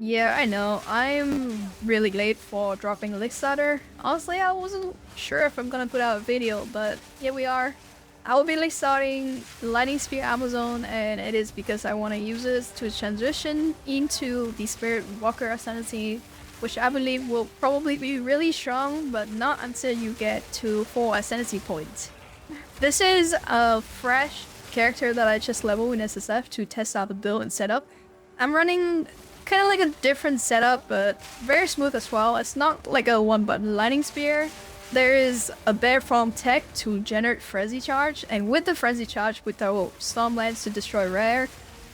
Yeah, I know. I'm really late for dropping Lake Starter. Honestly, I wasn't sure if I'm gonna put out a video, but here we are. I will be Lake starting Lightning Spear Amazon, and it is because I want to use this to transition into the Spirit Walker Ascendancy, which I believe will probably be really strong, but not until you get to 4 Ascendancy points. This is a fresh character that I just leveled in SSF to test out the build and setup. I'm running kind of like a different setup, but very smooth as well. It's not like a one-button Lightning Spear. There is a Bear Form tech to generate Frenzy Charge, and with the Frenzy Charge we throw Stormlance to destroy rare,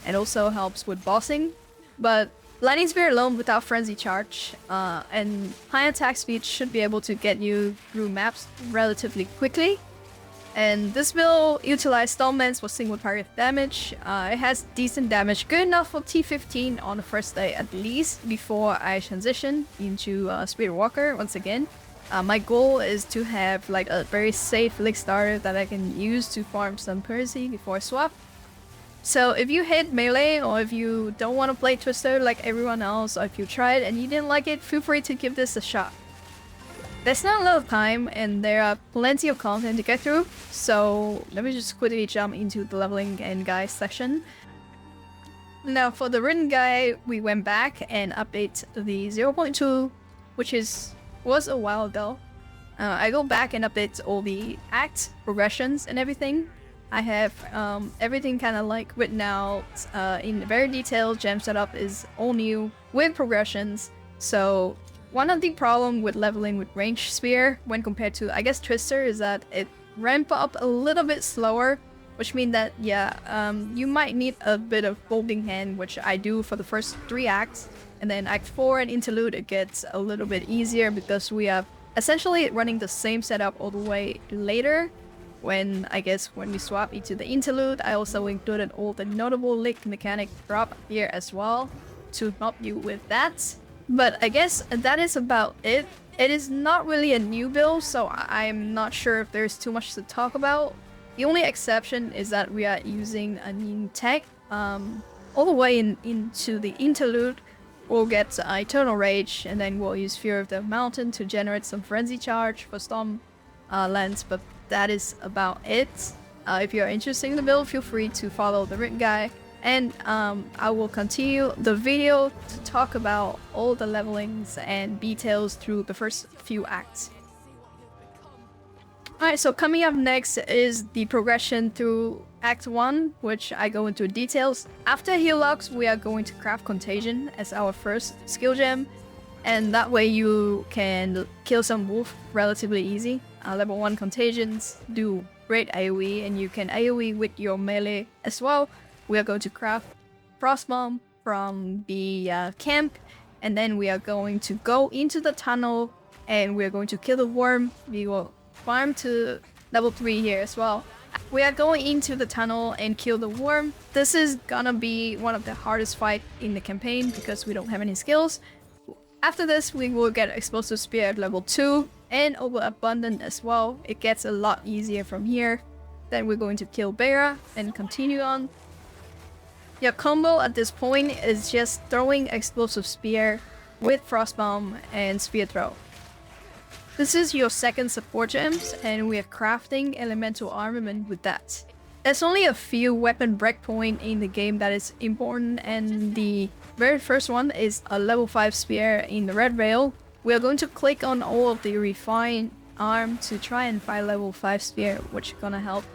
and also helps with bossing. But Lightning Spear alone without Frenzy Charge and high attack speed should be able to get you through maps relatively quickly. And this build utilizes Stormlance for single target damage. It has decent damage, good enough for T15 on the first day at least, before I transition into Spirit Walker once again. My goal is to have like a very safe Lick starter that I can use to farm some currency before I swap. So if you hate melee, or if you don't want to play Twister like everyone else, or if you tried and you didn't like it, feel free to give this a shot. There's not a lot of time and there are plenty of content to get through, so let me just quickly jump into the leveling and guide section. Now for the written guide, we went back and update the 0.2, which was a while ago. I go back and update all the acts, progressions, and everything. I have everything kind of like written out in very detailed. Gem setup is all new with progressions. So one of the problem with leveling with range spear when compared to, I guess, Twister is that it ramp up a little bit slower, which means that, yeah, you might need a bit of holding hand, which I do for the first 3 acts. And then Act 4 and Interlude, it gets a little bit easier because we are essentially running the same setup all the way later. When we swap into the Interlude, I also included all the notable lick mechanic drop here as well to help you with that. But I guess that is about it. It is not really a new build, so I'm not sure if there's too much to talk about. The only exception is that we are using a new tech all the way into the Interlude. We'll get Eternal Rage, and then we'll use Fear of the Mountain to generate some Frenzy Charge for Storm Lance, but that is about it. If you're interested in the build, feel free to follow the written guide, and I will continue the video to talk about all the levelings and details through the first few acts. Alright, so coming up next is the progression through Act 1, which I go into details. After Heal Locks, we are going to craft Contagion as our first skill gem, and that way you can kill some wolf relatively easy. Level 1 Contagions do great AoE, and you can AoE with your melee as well. We are going to craft Frostbomb from the camp, and then we are going to go into the tunnel, and we are going to kill the worm. We will farm to level 3 here as well. We are going into the tunnel and kill the worm. This is gonna be one of the hardest fights in the campaign because we don't have any skills. After this, we will get Explosive Spear at level 2 and Overabundant as well. It gets a lot easier from here. Then we're going to kill Bera and continue on. Your combo at this point is just throwing Explosive Spear with Frostbomb and Spear Throw. This is your second support gems, and we are crafting elemental armament with that. There's only a few weapon breakpoint in the game that is important, and the very first one is a level 5 spear in the red rail. We are going to click on all of the refined arm to try and find level 5 spear, which is gonna help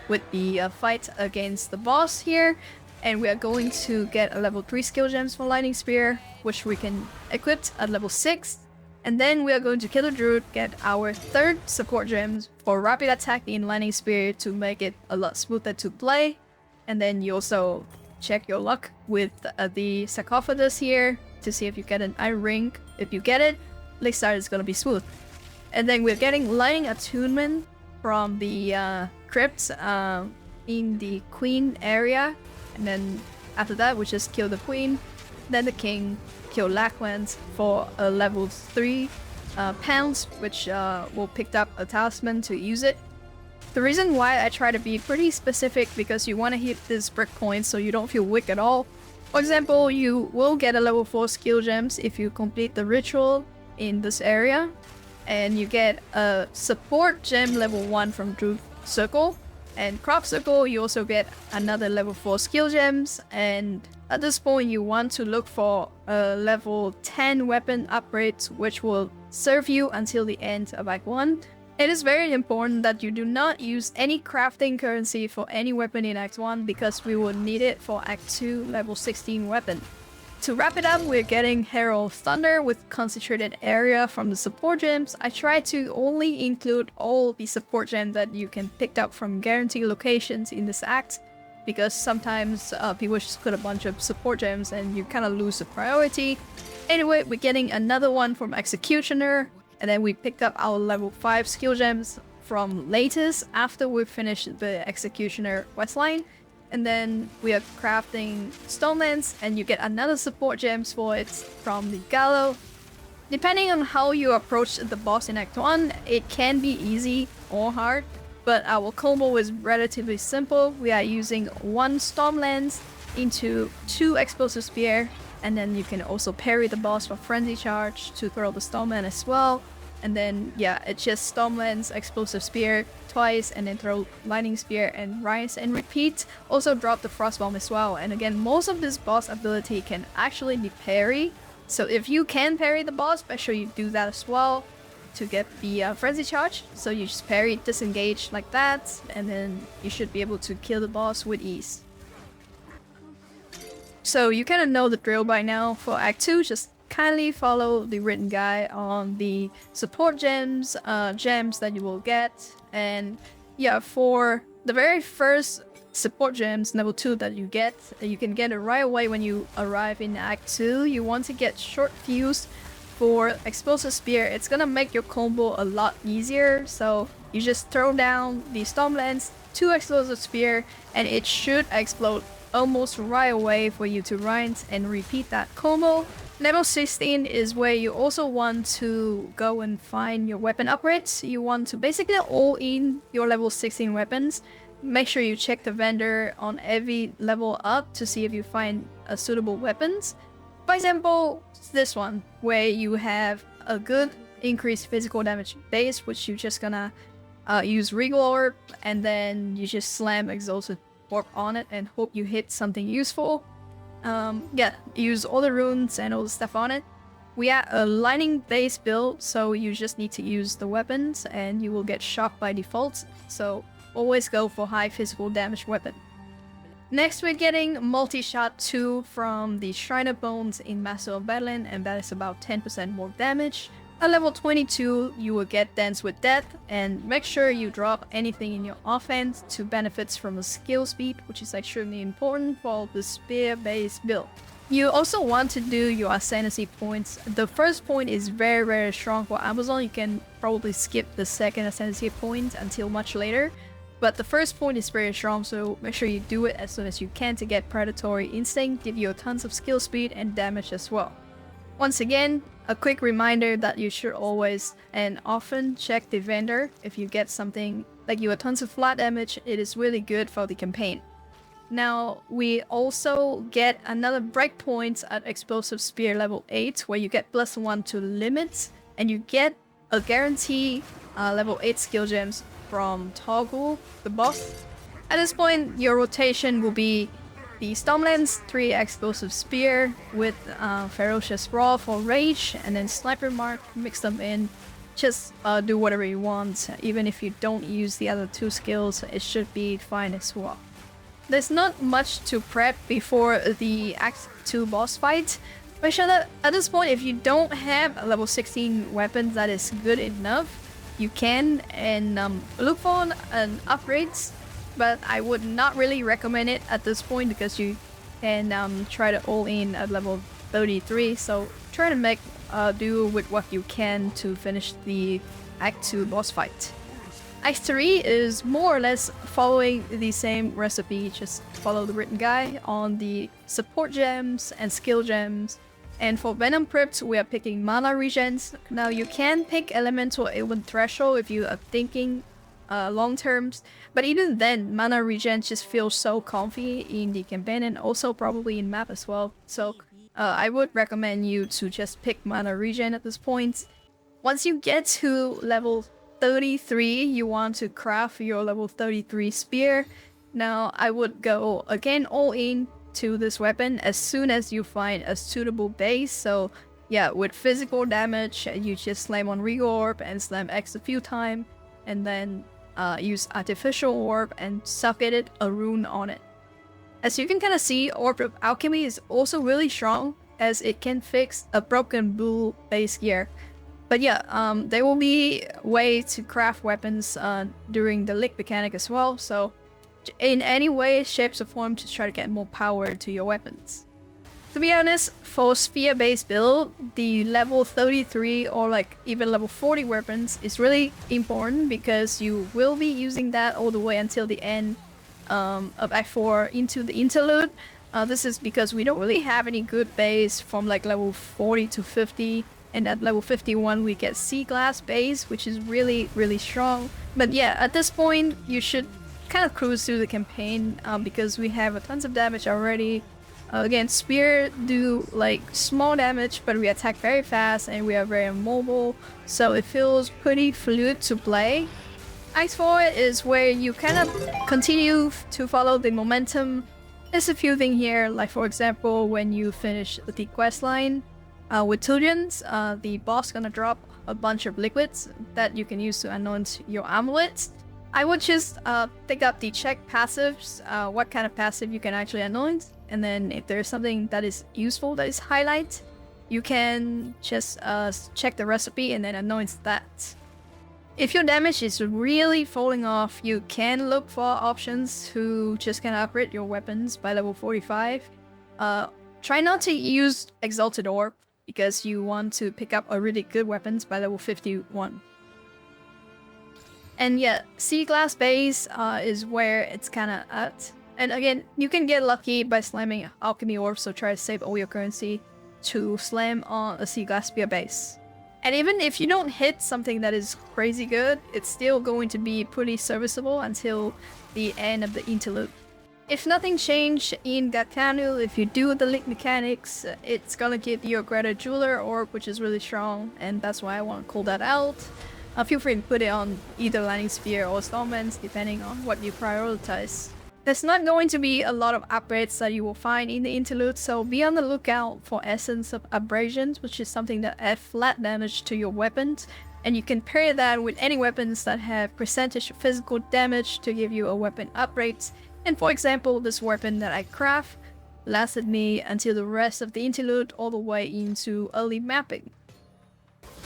with the fight against the boss here. And we are going to get a level 3 skill gems for Lightning Spear, which we can equip at level 6. And then we are going to kill the Druid, get our 3rd support gems for rapid attack in Lightning Spear to make it a lot smoother to play. And then you also check your luck with the sarcophagus here to see if you get an iron ring. If you get it, Lick Start is gonna be smooth. And then we're getting Lightning Attunement from the crypts in the Queen area. And then after that, we just kill the Queen, then the King, kill Lacklands for a level 3 pounds, which will pick up a talisman to use it. The reason why I try to be pretty specific because you want to hit this breakpoint so you don't feel weak at all. For example, you will get a level 4 skill gems if you complete the ritual in this area, and you get a support gem level 1 from Druid Circle, and Crop Circle you also get another level 4 skill gems, and at this point you want to look for a level 10 weapon upgrade which will serve you until the end of Act 1. It is very important that you do not use any crafting currency for any weapon in Act 1 because we will need it for Act 2 level 16 weapon. To wrap it up, we're getting Herald of Thunder with concentrated area from the support gems. I try to only include all the support gems that you can pick up from guaranteed locations in this act, because sometimes people just put a bunch of support gems and you kind of lose the priority. Anyway, we're getting another one from Executioner, and then we picked up our level 5 skill gems from Latest after we finished the Executioner questline. And then we are crafting Stonelands, and you get another support gems for it from the Gallo. Depending on how you approach the boss in Act 1, it can be easy or hard, but our combo is relatively simple. We are using 1 Stormlands into 2 Explosive Spear, and then you can also parry the boss for Frenzy Charge to throw the Stormland as well. And then, yeah, it's just Stormlands, Explosive Spear twice, and then throw Lightning Spear and Rise and repeat. Also drop the Frost Bomb as well. And again, most of this boss ability can actually be parry. So if you can parry the boss, make sure you do that as well to get the Frenzy Charge. So you just parry, disengage like that, and then you should be able to kill the boss with ease. So you kind of know the drill by now for Act 2, just kindly follow the written guide on the support gems, gems that you will get. And yeah, for the very first support gems, level 2 that you get, you can get it right away when you arrive in Act 2. You want to get Short Fuse for Explosive Spear. It's gonna make your combo a lot easier, so you just throw down the Stormlands, 2 Explosive Spear, and it should explode almost right away for you to rinse and repeat that combo. Level 16 is where you also want to go and find your weapon upgrades. You want to basically all in your level 16 weapons. Make sure you check the vendor on every level up to see if you find suitable weapons. For example, this one, where you have a good increased physical damage base, which you're just gonna use Regal Orb, and then you just slam Exalted Orb on it and hope you hit something useful. Yeah, use all the runes and all the stuff on it. We are a lightning based build, so you just need to use the weapons and you will get shocked by default, so always go for high physical damage weapon. Next we're getting Multi-Shot 2 from the Shrine of Bones in Master of Battling, and that is about 10% more damage. At level 22 you will get Dance with Death, and make sure you drop anything in your offense to benefits from a skill speed, which is extremely important for the spear based build. You also want to do your Ascendancy points. The first point is very strong for Amazon. You can probably skip the second Ascendancy point until much later, but the first point is very strong, so make sure you do it as soon as you can to get Predatory Instinct, give you tons of skill speed and damage as well. Once again, a quick reminder that you should always and often check the vendor. If you get something like you a tons of flat damage, it is really good for the campaign. Now, we also get another breakpoint at Explosive Spear level 8, where you get +1 to limits, and you get a guarantee level 8 skill gems from Toggle, the boss. At this point, your rotation will be the Stormlands, 3 Explosive Spear with Ferocious Brawl for Rage, and then Sniper Mark, mix them in. Just do whatever you want. Even if you don't use the other 2 skills, it should be fine as well. There's not much to prep before the Act 2 boss fight. Make sure that at this point, if you don't have a level 16 weapon that is good enough, you can and look for an upgrades, but I would not really recommend it at this point because you can try to all in at level 33, so try to make do with what you can to finish the Act 2 boss fight. Act 3 is more or less following the same recipe, just follow the written guide on the support gems and skill gems. And for Venom Crypt, we are picking mana regens. Now you can pick Elemental Ailment Threshold if you are thinking long terms. But even then, mana regen just feels so comfy in the campaign and also probably in map as well. So I would recommend you to just pick mana regen at this point. Once you get to level 33, you want to craft your level 33 spear. Now I would go again all in to this weapon as soon as you find a suitable base. So yeah, with physical damage, you just slam on Reorb and slam X a few times, and then use Artificial Orb and socket a rune on it. As you can kind of see, Orb of Alchemy is also really strong, as it can fix a broken bull base gear. But yeah, there will be way to craft weapons during the lick mechanic as well, so in any way, shapes or form to try to get more power to your weapons. To be honest, for sphere-based build, the level 33 or like even level 40 weapons is really important because you will be using that all the way until the end of Act 4 into the Interlude. This is because we don't really have any good base from like level 40 to 50, and at level 51 we get Sea Glass base, which is really strong. But yeah, at this point you should kind of cruise through the campaign because we have tons of damage already. Again, spear do like small damage, but we attack very fast and we are very mobile, so it feels pretty fluid to play. Act 4 is where you kind of continue to follow the momentum. There's a few things here, like for example, when you finish the quest line with Tullians, the boss gonna drop a bunch of liquids that you can use to anoint your amulets. I would just pick up the check passives, what kind of passive you can actually anoint, and then if there's something that is useful that is highlight, you can just check the recipe and then anoint that. If your damage is really falling off, you can look for options to just kind of upgrade your weapons by level 45. Try not to use Exalted Orb because you want to pick up a really good weapons by level 51. And yeah, Sea Glass base is where it's kind of at. And again, you can get lucky by slamming Alchemy Orb, so try to save all your currency to slam on a Sea Glass Spear base. And even if you don't hit something that is crazy good, it's still going to be pretty serviceable until the end of the Interlude. If nothing changed in Gatkanu, if you do the link mechanics, it's gonna give you a Greater Jeweler Orb, which is really strong, and that's why I want to call that out. Feel free to put it on either Lightning Spear or Stormlands, depending on what you prioritize. There's not going to be a lot of upgrades that you will find in the Interlude, so be on the lookout for Essence of Abrasions, which is something that adds flat damage to your weapons, and you can pair that with any weapons that have percentage of physical damage to give you a weapon upgrade. And for example, this weapon that I craft lasted me until the rest of the Interlude, all the way into early mapping.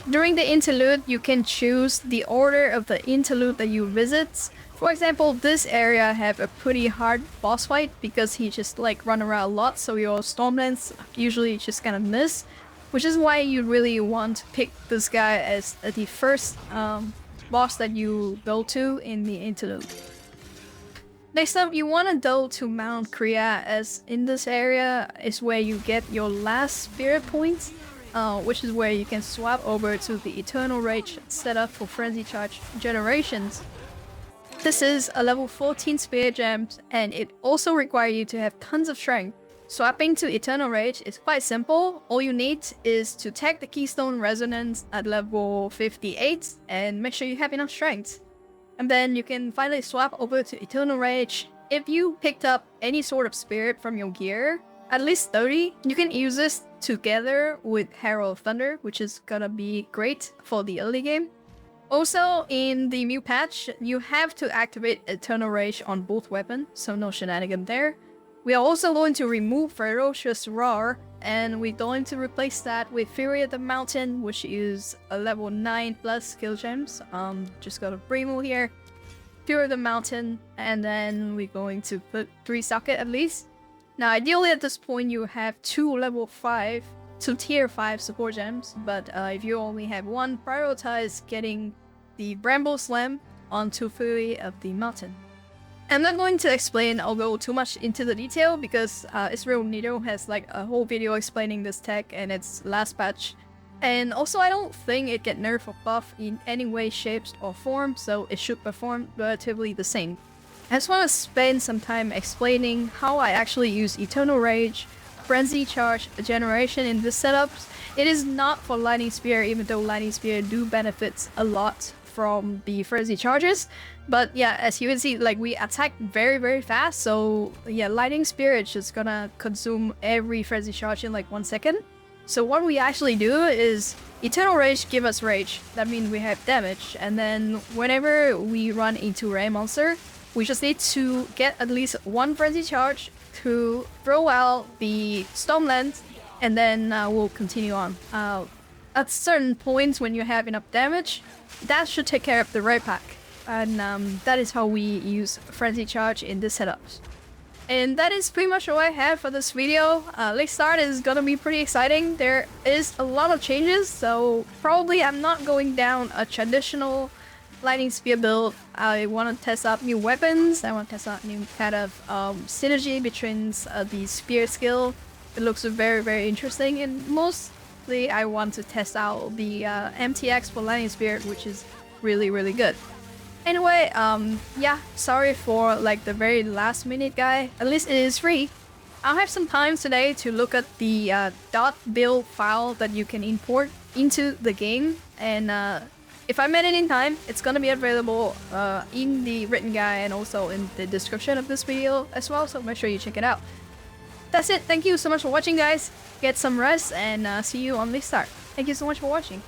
During the Interlude, you can choose the order of the Interlude that you visit. For example, this area have a pretty hard boss fight because he just like run around a lot, so your Stormlands usually just kind of miss, which is why you really want to pick this guy as the first boss that you go to in the Interlude. Next up, you want to go to Mount Kriya, as in this area is where you get your last spirit points, which is where you can swap over to the Eternal Rage set up for Frenzy Charge generations. This is a level 14 Spirit Gem, and it also requires you to have tons of strength. Swapping to Eternal Rage is quite simple. All you need is to tag the Keystone Resonance at level 58 and make sure you have enough strength. And then you can finally swap over to Eternal Rage. If you picked up any sort of spirit from your gear, at least 30, you can use this together with Herald of Thunder, which is gonna be great for the early game. Also, in the new patch, you have to activate Eternal Rage on both weapons, so no shenanigans there. We are also going to remove Ferocious Roar, and we're going to replace that with Fury of the Mountain, which is a level 9 plus skill gems. Just got a Brimo here, Fury of the Mountain, and then we're going to put 3 socket at least. Now, ideally at this point, you have 2 level 5 to tier 5 support gems, but if you only have 1, prioritize getting the Bramble Slam onto Fury of the Mountain. I'm not going to explain or go too much into the detail because Israel Nido has like a whole video explaining this tech and its last patch, And also, I don't think it get nerfed or buffed in any way, shapes, or form, so it should perform relatively the same. I just want to spend some time explaining how I actually use Eternal Rage, Frenzy Charge generation in this setup. It is not for Lightning Spear, even though Lightning Spear do benefits a lot from the Frenzy Charges. But yeah, as you can see, like, we attack very fast, so yeah, Lightning Spear is just gonna consume every Frenzy Charge in like 1 second. So what we actually do is Eternal Rage give us rage, that means we have damage, and then whenever we run into a rare monster, we just need to get at least 1 Frenzy Charge to throw out the Stormland, and then we'll continue on. At certain points when you have enough damage, that should take care of the rare pack, and that is how we use Frenzy Charge in this setup. And that is pretty much all I have for this video. Late start is gonna be pretty exciting. There is a lot of changes, so probably I'm not going down a traditional Lightning Spear build. I want to test out new weapons. I want to test out new kind of synergy between the spear skill. It looks very interesting, and mostly I want to test out the MTX for Lightning Spear, which is really good. Anyway, yeah, sorry for like the very last minute guy. At least it is free. I'll have some time today to look at the .build file that you can import into the game, and if I made it in time, it's gonna be available in the written guide and also in the description of this video as well, so make sure you check it out. That's it. Thank you so much for watching, guys. Get some rest, and see you on the start. Thank you so much for watching.